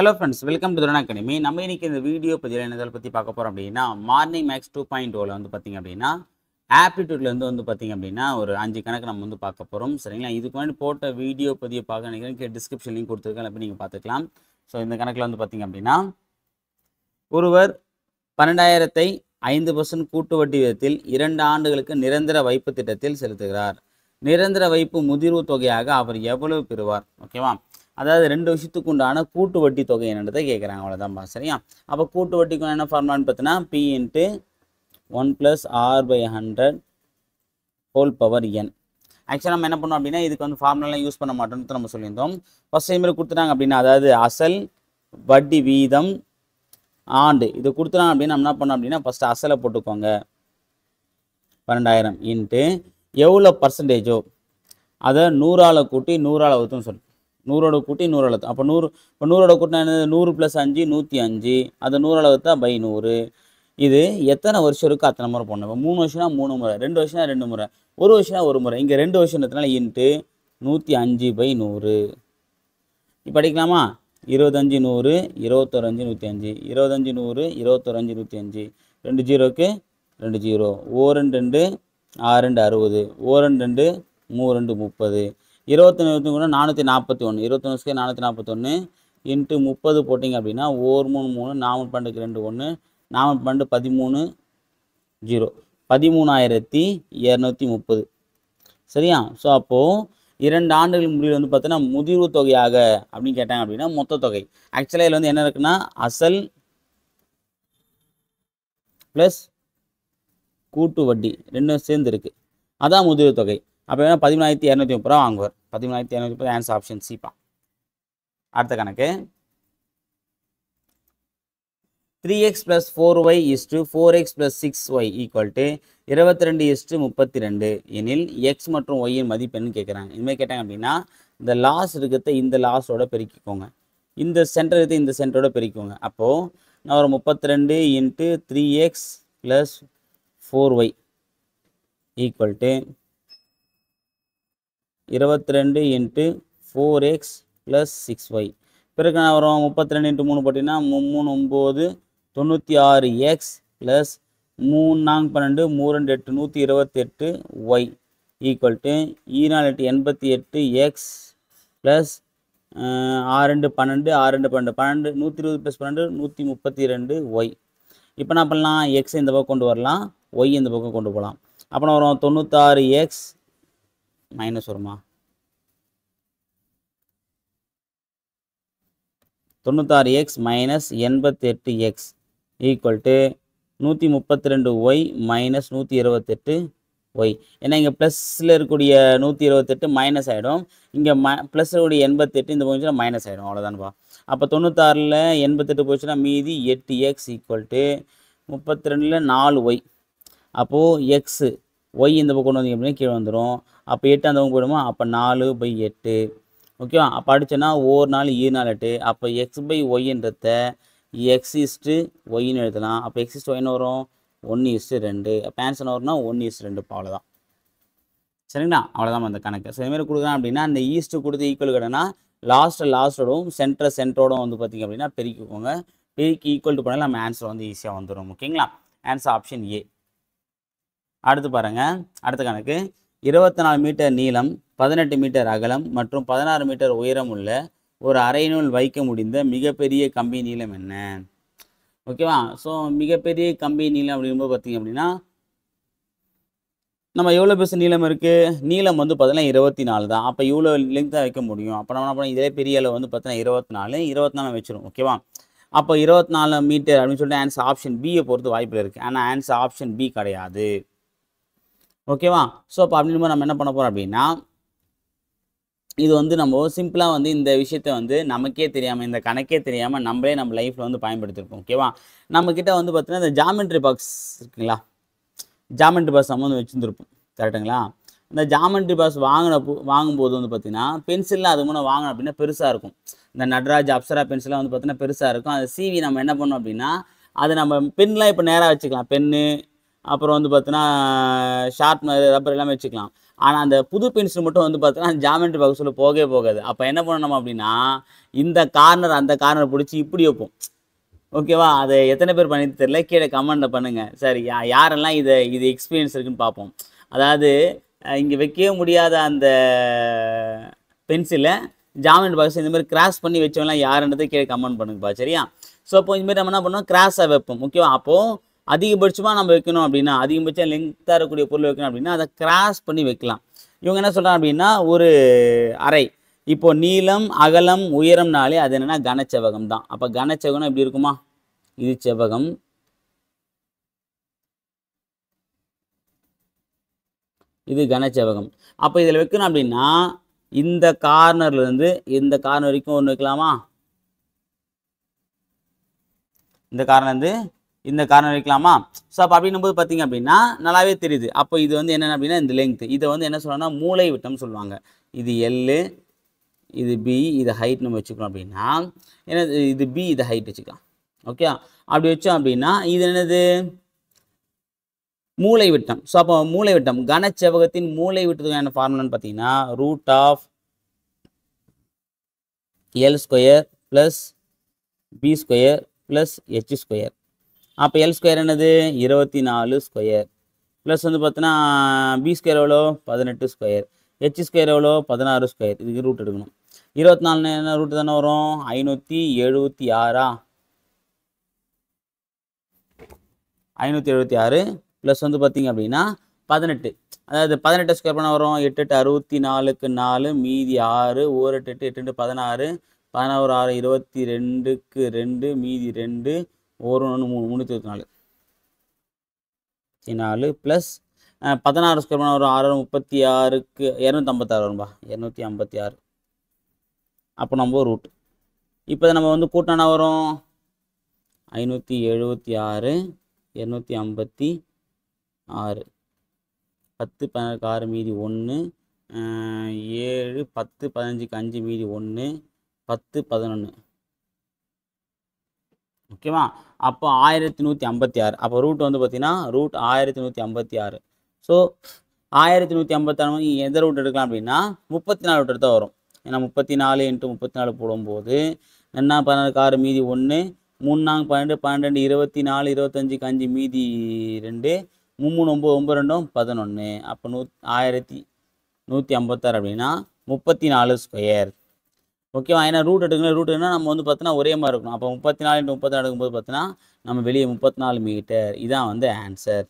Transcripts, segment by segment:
Hello friends, welcome to துரன் academy. நம்ம இன்னைக்கு இந்த வீடியோ பதிவில் என்ன பற்றி பார்க்க போகிறோம் அப்படின்னா, மார்னிங் மேக்ஸ் 2.0ல வந்து பார்த்திங்க அப்படின்னா ஆப்டிடியூட்லேருந்து வந்து பார்த்திங்க அப்படின்னா ஒரு 5 கணக்கு நம்ம வந்து பார்க்க போகிறோம். சரிங்களா? இதுக்கு முன்னாடி போட்ட வீடியோ பதிவை பார்க்க நினைக்கிறேன், டிஸ்கிரிப்ஷன் லிங்க் கொடுத்துருக்கேன், அப்படி நீங்கள் பார்த்துக்கலாம். ஸோ இந்த கணக்கில் வந்து பார்த்திங்க அப்படின்னா, ஒருவர் 12,000ஐ 5% கூட்டு வட்டி விதத்தில் 2 ஆண்டுகளுக்கு நிரந்தர வைப்பு திட்டத்தில் செலுத்துகிறார். நிரந்தர வைப்பு முதிர்வு தொகையாக அவர் எவ்வளவு பெறுவார்? ஓகேவா? அதாவது 2 விஷயத்துக்கு உண்டான கூட்டு வட்டி தொகை என்னன்றதை கேட்குறாங்க. அவ்வளோதான்ப்பா. சரியா? அப்போ கூட்டு வட்டிக்கு என்ன ஃபார்முலான்னு பார்த்தீங்கன்னா, P × 1 + R/100 whole power n. ஆக்சுவலாக நம்ம என்ன பண்ணோம் அப்படின்னா, இதுக்கு வந்து ஃபார்முலாலாம் யூஸ் பண்ண மாட்டோம்னு நம்ம சொல்லியிருந்தோம். ஃபஸ்ட் டைம் கொடுத்துட்டாங்க அப்படின்னா, அதாவது அசல் வட்டி வீதம் ஆண்டு இது கொடுத்துட்டாங்க அப்படின்னா நம்ம என்ன பண்ணோம் அப்படின்னா, ஃபஸ்ட்டு அசலை போட்டுக்கோங்க 12,000 இன்ட்டு எவ்வளோ பர்சன்டேஜோ அதை 100ஆல் கூட்டி 100ஆல் வகுத்துன்னு சொல்லு. 100ஓட கூட்டி 100ஆல் வகுத்து. அப்போ 100ஓட கூட்டினா என்னது? 100 + 5 105. அதை 100ஆல் வகுத்தா /100. இது எத்தனை வருஷம் இருக்கோ அத்தனை முறை போடணும். இப்போ 3 வருஷம்னா 3 முறை, 2 வருஷம்னா 2 முறை, 1 வருஷம்னா 1 முறை. இங்கே 2 வருஷம்ன்றதுனால இன்ட்டு 105/100. இப்போ படிக்கலாமா? 25 100 21 5 105, 25 100 21 105, 2 0க்கு 2 0, 1 2 6 2 60, 1 2 3 30, 21 441, 21 441 இன்ட்டு 30 போட்டிங்க அப்படின்னா 1 3 3 4 12 2 1 4 12 13 0, 13,230. சரியா? ஸோ அப்போது 2 ஆண்டுகள் முடிவில் வந்து பார்த்தீங்கன்னா முதிர்வு தொகையாக அப்படின்னு கேட்டாங்க அப்படின்னா மொத்த தொகை. ஆக்சுவலாக இதில் வந்து என்ன இருக்குன்னா, அசல் ப்ளஸ் கூட்டு வட்டி ரெண்டும் சேர்ந்து இருக்குது, அதான் முதிர்வு தொகை. அப்போ வேணால் 13,230 ரூபா வாங்குவார். 13,230 ஆன்சர் ஆப்ஷன் சிப்பா. அடுத்த கணக்கு, 3x + 4y = 4x + 6y = 22:32 எனில் x மற்றும் y இன் மதிப்பெண்ணு கேட்குறாங்க. இதுமாதிரி கேட்டாங்க அப்படின்னா, இந்த லாஸ் இருக்கிறத இந்த லாஸோட பெருக்கிக்கோங்க, இந்த சென்டர் இருக்கிறத இந்த சென்டரோட பெருக்கிக்கோங்க. அப்போது நான் ஒரு 32 × 3x + 4y = 22 × 4x + 6y. பிறகு நான் வரும் 32 × 3 போட்டிங்கன்னா 3 9 96x + 3 4 12 3 2 8 128y = 4 88x + 6 2 12 6 2 12 12 120 + 12 132y. இப்போ என்ன பண்ணலாம்? எக்ஸ் இந்த பக்கம் கொண்டு வரலாம், ஒய் இந்த பக்கம் கொண்டு போகலாம். அப்புறம் வரும் 96x மைனஸ் வருமா? 96x - 88x = 132y - 128y. ஏன்னா இங்கே ப்ளஸில் இருக்கக்கூடிய 128 மைனஸ் ஆகிடும், இங்கே ப்ளஸ் இருக்கக்கூடிய 88 இந்த போச்சுன்னா மைனஸ் ஆகிடும். அவ்வளோதான்ப்பா. அப்போ 96ல் 88 போச்சுன்னா மீதி 8x = 32ல் 4y. அப்போது எக்ஸு ஒய் இந்த பக்கம் கொண்டு வந்தீங்க அப்படின்னா கீழே வந்துடும். அப்போ 8 அந்த பக்கம் போயிடுமா? அப்போ 4/8. ஓகேவா? அப்போ அடிச்சோன்னா 1 4 2 4 8. அப்போ x/yன்றத x/yன்னு எழுதலாம். அப்போ x/y என்ன வரும்? 1:2. அப்போ ஆன்சர் வரும்னா 1:2. அவ்வளோதான். சரிங்களா? அவ்வளோதான் அந்த கணக்கு. ஸோ இதுமாதிரி கொடுக்குறான் அப்படின்னா அந்த ஈஸ்ட்டு கொடுத்து ஈக்குவல் கிடனா லாஸ்ட்டோடும் சென்டரோடும் வந்து பார்த்திங்க அப்படின்னா பெருக்கிக்கோங்க. பெருக்கி ஈக்குவல் டு பண்ணால் நம்ம ஆன்சர் வந்து ஈஸியாக வந்துடும். ஓகேங்களா? Answer option A. அடுத்து பாருங்கள், அடுத்த கணக்கு, 24 மீட்டர் நீளம், 18 மீட்டர் அகலம் மற்றும் 16 மீட்டர் உயரம் உள்ள ஒரு அரையினுள் வைக்க முடிந்த மிகப்பெரிய கம்பி நீளம் என்ன? ஓகேவா? ஸோ மிகப்பெரிய கம்பி நீளம் அப்படிங்கும்போது பார்த்திங்க அப்படின்னா நம்ம எவ்வளோ பெருசு நீளம் இருக்குது? நீளம் வந்து பார்த்தீங்கன்னா 24 தான். அப்போ இவ்வளோ லெங்க்தாக வைக்க முடியும். அப்போ நம்ம என்ன பண்ணோம்? இதே பெரிய அளவு வந்து பார்த்தீங்கன்னா 24 வச்சிடும். ஓகேவா? அப்போ 24 மீட்டர் அப்படின்னு சொல்லிட்டு ஆன்சர் ஆப்ஷன் பியை பொறுத்து வாய்ப்பில் இருக்குது. ஆனால் ஆன்சர் ஆப்ஷன் பி கிடையாது. ஓகேவா? ஸோ அப்போ அப்படிங்கும்போது நம்ம என்ன பண்ண போகிறோம் அப்படின்னா, இது வந்து நம்ம சிம்பிளாக வந்து இந்த விஷயத்தை வந்து நமக்கே தெரியாமல், இந்த கணக்கே தெரியாமல் நம்மளே நம்ம லைஃப்பில் வந்து பயன்படுத்தியிருப்போம். ஓகேவா? நம்மக்கிட்ட வந்து பார்த்தீங்கன்னா இந்த ஜாமெண்ட்ரி பாக்ஸ் இருக்குங்களா, ஜாமெண்ட்ரி பாக்ஸ் நம்ம வந்து வச்சுருந்துருப்போம். கரெக்டுங்களா? இந்த ஜாமெண்ட்ரி பாக்ஸ் வாங்கும்போது வந்து பார்த்திங்கன்னா பென்சிலில் அது முன்னே வாங்கணும் அப்படின்னா பெருசாக இருக்கும். இந்த நட்ராஜ் அப்சரா பென்சிலாம் வந்து பார்த்திங்கன்னா பெருசாக இருக்கும். அது சிவி நம்ம என்ன பண்ணோம் அப்படின்னா, அது நம்ம பென்லாம் இப்போ நேராக வச்சுக்கலாம். பென்னு, அப்புறம் வந்து பார்த்தீங்கன்னா ஷார்ப்னர், ரப்பர் எல்லாமே வச்சுக்கலாம். ஆனால் அந்த புது பென்சில் மட்டும் வந்து பார்த்தீங்கன்னா ஜாமெண்ட்ரி பாக்ஸில் போகவே போகாது. அப்போ என்ன பண்ணணும் அப்படின்னா இந்த கார்னர் அந்த கார்னர் பிடிச்சி இப்படி வைப்போம். ஓகேவா? அதை எத்தனை பேர் பண்ணி தெரியல, கீழே கமெண்ட்டில் பண்ணுங்கள். சரி, யாரெல்லாம் இது எக்ஸ்பீரியன்ஸ் இருக்குன்னு பார்ப்போம். அதாவது இங்கே வைக்கவே முடியாத அந்த பென்சிலை ஜாமெண்ட்ரி பாக்ஸ் இந்த மாதிரி கிராஸ் பண்ணி வச்சவங்களாம் யாருன்றதை கீழே கமெண்ட் பண்ணுங்கப்பா. சரியா? ஸோ அப்போ இந்த மாதிரி நம்ம என்ன பண்ணோம், கிராஸாக வைப்போம். ஓகேவா? அப்போது அதிகபட்சமாக நம்ம வைக்கணும் அப்படின்னா, அதிகபட்சம் லெங்க்த்தாக இருக்கக்கூடிய பொருள் வைக்கணும் அப்படின்னா அதை கிராஸ் பண்ணி வைக்கலாம். இவங்க என்ன சொல்கிறாங்க அப்படின்னா ஒரு அறை, இப்போ நீளம் அகலம் உயரம்னாலே அது என்னென்னா கனச்செவ்வகம் தான். அப்போ கனச்செவ்வகம் எப்படி இருக்குமா, இது செவ்வகம், இது கனச்செவ்வகம். அப்போ இதில் வைக்கணும் அப்படின்னா இந்த கார்னர்லேருந்து இந்த கார்னர் வரைக்கும் ஒன்று வைக்கலாமா, இந்த கார்னர்லேருந்து இந்த கார்னர் வைக்கலாமா. ஸோ அப்போ அப்படின்னும்போது பார்த்தீங்க அப்படின்னா நல்லாவே தெரியுது. அப்போ இது வந்து என்னென்ன அப்படின்னா இந்த லெங்க்த், இதை வந்து என்ன சொல்லணும்னா மூளை விட்டம் சொல்லுவாங்க. இது எல்லு, இது பி, இது ஹைட் நம்ம வச்சுக்கிறோம் அப்படின்னா என்ன, இது பி, இது ஹைட் வச்சுக்கலாம். ஓகே, அப்படி வச்சோம் அப்படின்னா இது என்னது மூளை விட்டம். ஸோ அப்போ மூளை விட்டம், கனச்செவ்வகத்தின் மூளை விட்டத்துக்கான ஃபார்முலான்னு பார்த்தீங்கன்னா root of L square plus B square plus H square. அப்போ எல் ஸ்கொயர் என்னது 24 ஸ்கொயர் ப்ளஸ் வந்து பார்த்தீங்கன்னா பி ஸ்கொயர் எவ்வளோ 18 ஸ்கொயர், ஹெச் ஸ்கொயர் எவ்வளோ 16 ஸ்கொயர். இதுக்கு ரூட் எடுக்கணும். 24 என்ன ரூட்டு தானே வரும், 576 576 ப்ளஸ் வந்து பார்த்தீங்க அப்படின்னா 18, அதாவது 18 ஸ்கொயர் பண்ண வரும் 8 8 64க்கு 4 மீதி 6, 1 8 8 8 16, 11 6 22க்கு 2 மீதி 2, 1 1 3 324 4 ப்ளஸ் 16 ஸ்கொயர் பண்ண வரும் 6 36க்கு 256 வரும்பா, 256. அப்போ நம்ம ரூட் இப்போ நம்ம வந்து கூட்டினா வரும் 576 256, 10 16 6 மீதி 1, 7 10 15க்கு 5 மீதி 1, 10 11. ஓகேவா? அப்போ 1156. அப்போ ரூட் வந்து பார்த்தீங்கன்னா ரூட் 1156. ஸோ 1156 எந்த ரூட் எடுக்கலாம் அப்படின்னா 34 ரூட் எடுத்தால் வரும். ஏன்னா 34 × 34 போடும்போது என்ன 16 6 மீதி 1, 3 4 12 12 24 25க்கு 5 மீதி 2, 3 9 9 2 11. அப்போ 1156 அப்படின்னா 34 ஸ்கொயர். ஓகேவா? ஏன்னா ரூட் எடுக்கணும், ரூட் எடுக்கணும் நம்ம வந்து பார்த்தோன்னா ஒரே மாதிரி இருக்கணும். அப்போ 34 × 34 எடுக்கும்போது பார்த்தோன்னா நம்ம வெளியே 34 மீட்டர். இதான் வந்து ஆன்சர்.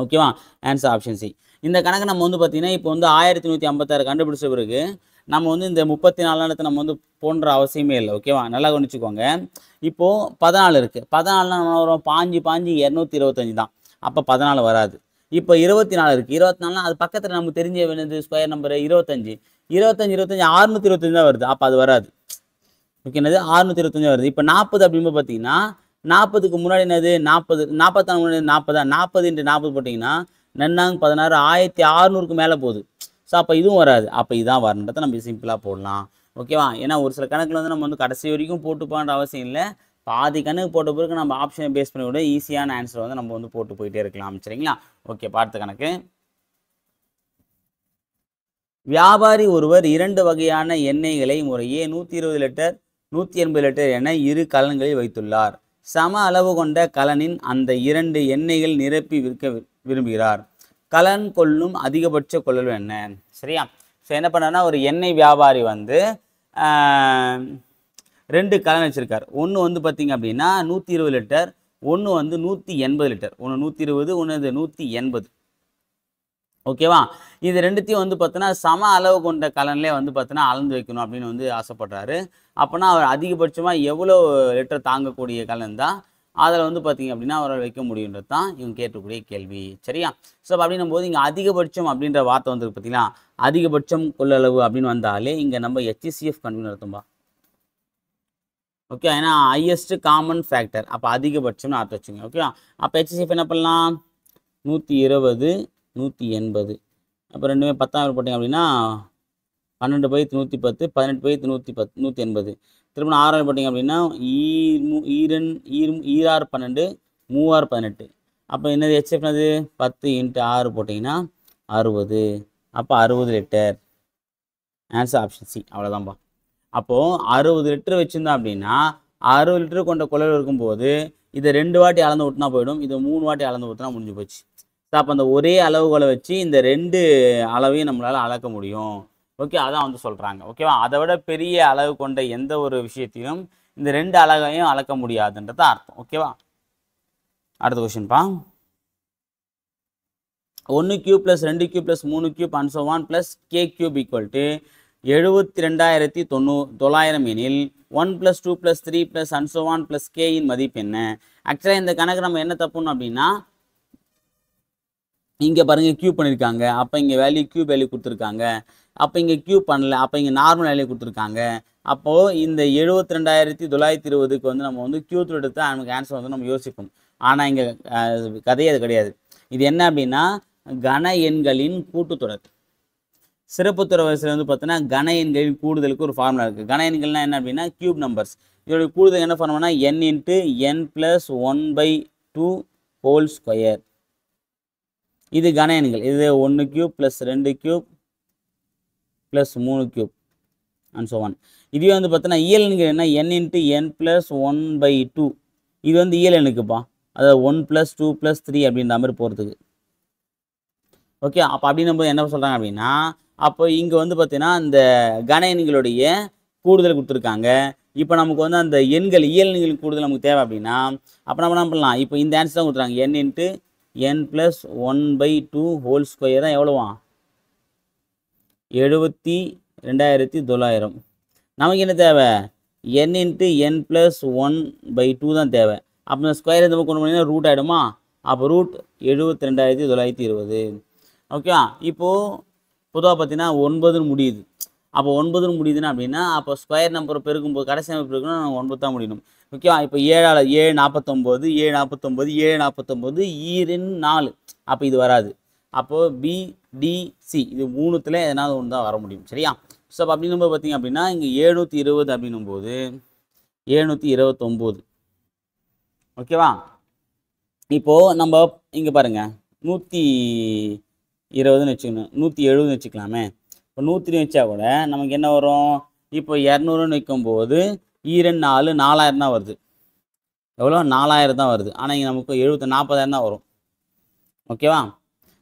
ஓகேவா? Answer option C. இந்த கணக்கு நம்ம வந்து பார்த்தீங்கன்னா இப்போ வந்து 1156 கண்டுபிடிச்ச பிறகு நம்ம வந்து இந்த 34 நம்ம வந்து போன்ற அவசியமே இல்லை. ஓகேவா? நல்லா கவனிச்சுக்கோங்க. இப்போது 14 இருக்குது. 14 நம்ம வரும் 5 5 225 தான். அப்போ 14 வராது. இப்போ 24 இருக்குது. 24 அது பக்கத்தில் நமக்கு தெரிஞ்ச வேண்டியது ஸ்கொயர் நம்பரு 25 625 தான் வருது. அப்போ அது வராது. ஓகே, என்னது 625 வருது. இப்போ 40 அப்படிங்கும்போது பார்த்தீங்கன்னா 40க்கு முன்னாடி என்னது 40 44 முன்னாடி 40 40 × 40 போட்டிங்கன்னா 16 1600க்கு மேலே போகுது. ஸோ அப்போ இதுவும் வராது. அப்போ இதான் வரன்றதை நம்ம சிம்பிளாக போடலாம். ஓகேவா? ஏன்னா ஒரு சில கணக்கில் வந்து நம்ம வந்து கடைசி வரைக்கும் போட்டுப்பான்ற அவசியம் இல்லை. பாதி கணக்கு போட்ட பிறகு நம்ம ஆப்ஷனை பேஸ் பண்ணி விட ஈஸியான ஆன்சர் வந்து நம்ம வந்து போட்டு போயிட்டே இருக்கலாம். சரிங்களா? ஓகே, பார்த்த கணக்கு. வியாபாரி ஒருவர் 2 வகையான எண்ணெய்களை முறையே 120 லிட்டர் 180 லிட்டர் என 2 கலன்களில் வைத்துள்ளார். சம அளவு கொண்ட கலனின் அந்த 2 எண்ணெய்கள் நிரப்பி விற்க விரும்புகிறார். கலன் கொள்ளும் அதிகபட்ச கொள்ளளவு என்ன? சரியா? ஸோ என்ன பண்ணார்னா ஒரு எண்ணெய் வியாபாரி வந்து 2 கலன் வச்சுருக்கார். ஒன்று வந்து பார்த்திங்க அப்படின்னா 120 லிட்டர், ஒன்று வந்து 180 லிட்டர். ஒன்று 120, ஒன்று 180. ஓகேவா? இது ரெண்டுத்தையும் வந்து பார்த்தோன்னா சம அளவு கொண்ட கலன்லேயே வந்து பார்த்தோன்னா அளந்து வைக்கணும் அப்படின்னு வந்து ஆசைப்படுறாரு. அப்போனா அவர் அதிகபட்சமாக எவ்வளோ லிட்டர் தாங்கக்கூடிய கலன் தான் அதில் வந்து பார்த்திங்க அப்படின்னா அவரால் வைக்க முடியுன்றது தான் இவங்க கேட்கக்கூடிய கேள்வி. சரியா? ஸோ அப்படின்னும் போது இங்கே அதிகபட்சம் அப்படின்ற வார்த்தை வந்து பார்த்தீங்களா, அதிகபட்சம் கொள்ளளவு அப்படின்னு வந்தாலே இங்கே நம்ம HCF கண்டுபிடிச்சு நடத்தும்பா. ஓகே, ஏன்னா ஹையஸ்ட் காமன் ஃபேக்டர். அப்போ அதிகபட்சம்னு அர்த்தம் வச்சுங்க. ஓகேவா? அப்போ HCF என்ன பண்ணலாம் 120 180. அப்போ ரெண்டுமே 10 போட்டிங்க அப்படின்னா 12 பை 110, 18 பை 110 180. திரும்ப 6 போட்டிங்க அப்படின்னா 2 12 3 18. அப்போ என்னது HCF என்னது 10 × 6 போட்டிங்கன்னா 60. அப்போ 60 லிட்டர். Answer option C. அவ்வளோதான்ப்பா. அப்போது 60 லிட்டர் வச்சுருந்தோம் அப்படின்னா 60 லிட்டர் கொண்ட குழல் இருக்கும்போது இதை 2 வாட்டி அளந்து ஊற்றினா போயிடும், இதை 3 வாட்டி அளந்து ஊற்றினா முடிஞ்சு போச்சு. ஸோ அப்போ அந்த ஒரே அளவுகளை வச்சு இந்த 2 அளவையும் நம்மளால் அளக்க முடியும். ஓகே, அதான் வந்து சொல்கிறாங்க. ஓகேவா, அதை விட பெரிய அளவு கொண்ட எந்த ஒரு விஷயத்தையும் இந்த 2 அளவையும் அளக்க முடியாதுன்றது அர்த்தம். ஓகேவா, அடுத்த கொஸ்டின்ப்பா. 1 cube plus 2 cube plus 3 cube and so on plus K cube equal to 72,900 எனில் 1 plus 2 plus 3 plus and so on plus கேயின் மதிப்பு என்ன? ஆக்சுவலாக இந்த கணக்கு நம்ம என்ன தப்புன்னு அப்படின்னா, இங்கே பாருங்கள் கியூப் பண்ணியிருக்காங்க, அப்போ இங்கே வேல்யூ கியூப் வேல்யூ கொடுத்துருக்காங்க, அப்போ இங்கே கியூப் பண்ணல, அப்போ இங்கே நார்மல் வேல்யூ கொடுத்துருக்காங்க. அப்போது இந்த 72,920க்கு வந்து நம்ம வந்து கியூ எடுத்து நமக்கு ஆன்சர் வந்து நம்ம யோசிப்போம். ஆனால் இங்கே கதையே அது கிடையாது. இது என்ன அப்படின்னா கன எண்களின் கூட்டுத்தொடர். சிறப்புத்துறை வரிசையில் வந்து பார்த்தீங்கன்னா கன எண்களின் கூடுதலுக்கு ஒரு ஃபார்முலா இருக்குது. கன எண்கள்னால் என்ன அப்படின்னா கியூப் நம்பர்ஸ். இதோட கூடுதல் என்ன ஃபார்முலானா n × n + 1/2 ஹோல் ஸ்கொயர். இது கன எண்கள். இது 1 cube plus 2 cube plus 3 cube and so on. இதுவே வந்து பார்த்தீங்கன்னா இயல் எண்கள் என்ன n × n + 1/2. இது வந்து இயல் எண்ணுக்குப்பா, அதாவது 1 + 2 + 3 அப்படின்ற மாதிரி போகிறதுக்கு. ஓகே, அப்போ அப்படின்னும்போது என்ன சொல்கிறாங்க அப்படின்னா, அப்போ இங்கே வந்து பார்த்தீங்கன்னா இந்த கன எண்களுடைய கூடுதல் கொடுத்துருக்காங்க. இப்போ நமக்கு வந்து அந்த எண்கள் இயல் எண்களின் கூடுதல் நமக்கு தேவை அப்படின்னா அப்போ நம்ம என்ன பண்ணலாம், இப்போ இந்த ஆன்சர் தான் கொடுத்துருக்காங்க. n × n + 1/2 ஹோல் ஸ்கொயர் தான் எவ்வளோவா? 72,900. நமக்கு என்ன தேவை? n × n + 1/2 தான் தேவை. அப்போ இந்த ஸ்கொயர் இந்த கொண்டு போனீங்கன்னா ரூட் ஆகிடுமா? அப்போ ரூட் 72,920. ஓகே, இப்போது பொதுவாக பார்த்தீங்கன்னா 9ன்னு முடியுது. அப்போ 9ன்னு முடியுதுன்னா அப்படின்னா அப்போ ஸ்கொயர் நம்பர் பெருக்கும்போது கடைசி நம்பர் பெருக்கணும் 9 தான் முடியணும். ஓகேவா, இப்போ 7 49 7 49 4. அப்போ இது வராது. அப்போது பிடிசி இது 3த்தில் எதனாவது ஒன்று தான் வர முடியும். சரியா? ஸோ அப்போ அப்படின்னும்போது பார்த்தீங்க அப்படின்னா இங்கே 720 அப்படின்னும்போது 729. ஓகேவா, இப்போது நம்ம இங்கே பாருங்கள் 120ன்னு வச்சுக்கணும், 170ன்னு வச்சுக்கலாமே. இப்போ 100 வச்சா கூட நமக்கு என்ன வரும்? இப்போ 200ன்னு வைக்கும்போது 2 4 4000 தான் வருது. எவ்வளோ? 4000 தான் வருது. ஆனால் இங்கே நமக்கு 40,000 தான் வரும். ஓகேவா,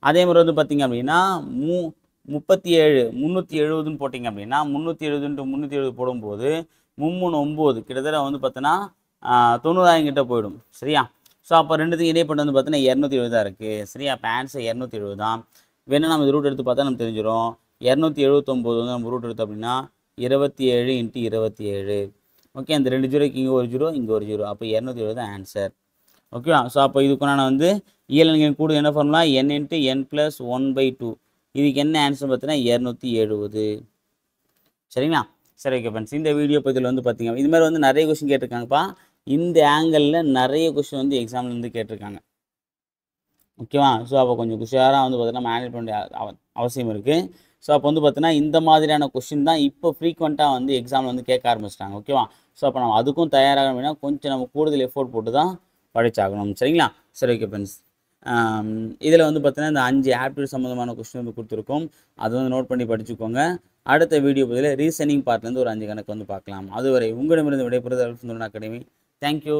அதே மாதிரி வந்து பார்த்திங்க அப்படின்னா 370ன்னு போட்டிங்க அப்படின்னா 370 × 370 போடும்போது 339 கிட்டத்தட்ட வந்து பார்த்தோன்னா 90,000 கிட்ட போயிடும். சரியா? ஸோ அப்போ ரெண்டுத்துக்கும் இடைப்பட்டு வந்து பார்த்தீங்கன்னா 270 தான் இருக்குது. சரியா? அப்போ ஆன்சர் 270 தான். வேணால் நம்ம ரூட் எடுத்து பார்த்தா நம்ம தெரிஞ்சிடும். 279 வந்து நம்ம ரூட் எடுத்தோம் அப்படின்னா 27 × 27. ஓகே, அந்த 2 ஜீரோக்கு இங்கே ஒரு ஜீரோ, இங்கே ஒரு ஜீரோ, அப்போ 270 தான் ஆன்சர். ஓகேவா, ஸோ அப்போ இதுக்குண்டான வந்து இயல் எண்களின் கூடு என்ன ஃபார்முலா? n × n + 1/2. இதுக்கு என்ன ஆன்சர் பார்த்தீங்கன்னா 270. சரிங்களா? சரி, ஓகே ஃப்ரெண்ட்ஸ், இந்த வீடியோ பதில் வந்து பார்த்தீங்க இது மாதிரி வந்து நிறைய கொஸ்டின் கேட்டிருக்காங்கப்பா. இந்த ஆங்கிளில் நிறைய கொஸ்டின் வந்து எக்ஸாமில் வந்து கேட்டிருக்காங்க. ஓகேவா, ஸோ அப்போ கொஞ்சம் உஷாராக வந்து பார்த்தீங்கன்னா நம்ம ஹேண்டில் பண்ண வேண்டிய அவசியம் இருக்குது. ஸோ அப்போ வந்து பார்த்தீங்கன்னா இந்த மாதிரியான கொஸ்டின் தான் இப்போ ஃப்ரீக்வெண்ட்டாக வந்து எக்ஸாமில் வந்து கேட்க ஆரம்பிச்சிட்டாங்க. ஓகேவா, ஸோ அப்போ நம்ம அதுக்கும் தயாராக அப்படின்னா கொஞ்சம் நம்ம கூடுதல் எஃபோர்ட் போட்டு தான் படிச்சாகணும். சரிங்களா? சரி, ஓகே ஃப்ரெண்ட்ஸ், இதில் வந்து பார்த்தீங்கன்னா இந்த 5 ஆப்டிடியூட் சம்மந்தமான கொஸ்டின் வந்து கொடுத்துருக்கோம். அது வந்து நோட் பண்ணி படிச்சுக்கோங்க. அடுத்த வீடியோ பதில் ரீசனிங் பார்ட்லேருந்து ஒரு 5 கணக்கு வந்து பார்க்கலாம். அதுவரை உங்களிடமிருந்து விடைபெறுவது அல்ஃபுந்துல்லா அகாடமி. தேங்க்யூ.